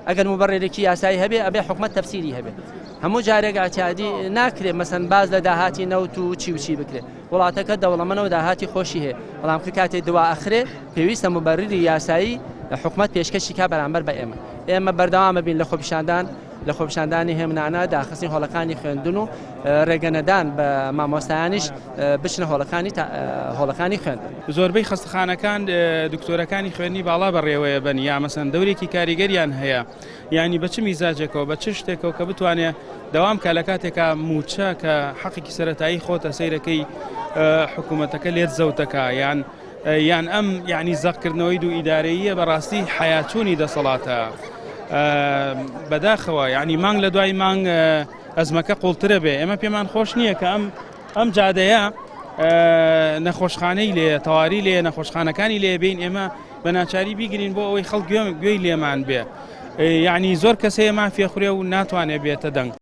ئەگەر مبەڕێرێکی یاسایی هەبێ ئەبێ حکومەت تەفسیری هەبێ هەموو جارێک ئاعتیادی ناکرێت مەسەن باز لە داهاتی نەوت و چی و چی بکرێت وڵاتەکە دەوڵەمەندە و داهاتی خۆشی هەیە بەڵام کاتێک دوا ئەخرێ پێویستە مبەڕێری یاسایی حکومەت پێشکەشی کا بەرامبەر بە ئێمە بەردەوامە بین لە خۆپیشاندانی هێمنانە داخستنی هۆڵەکانی خوێندن و ڕێگەنەدان بە مامۆستایانیش بچنە هۆڵەکانی خوێندن. زۆربەی خەستەخانەکان دکتۆرەکانی خوێندنی باڵا بەڕێوەیە بن یا مەسەن دەورێکی کاریگەریان هەیە یعنی بە چ میزاجێکەوە بە چ شتێکەوە کە بتوانێت دەوام کە لە کاتێکا موچە کە حەقێکی سەرەتایی خۆتە سەیرەکەی حکوومەتەکە لێت زەوتەکە یان ئەم یعنی زەقکردنەوەی دوو ئیدارەیە بەڕاستی حیاچوونی دەسەڵاتە بەداخەوە یعنی مانگ لە دوای مانگ ئەزمەکە قوڵترە بێ ئێمە پێمان خۆش نییە کە ئەم جادەیە نەخۆشخانەی لێ تەواری لێ نەخۆشخانەکانی لێ بین ئێمە بە ناچاری بیگرین بۆ ئەوەی خەڵک گوێی لێمان بێ یعنی زۆر کەسەیە مافیە خوڕێ و ناتوانێت بێتە دەنگ.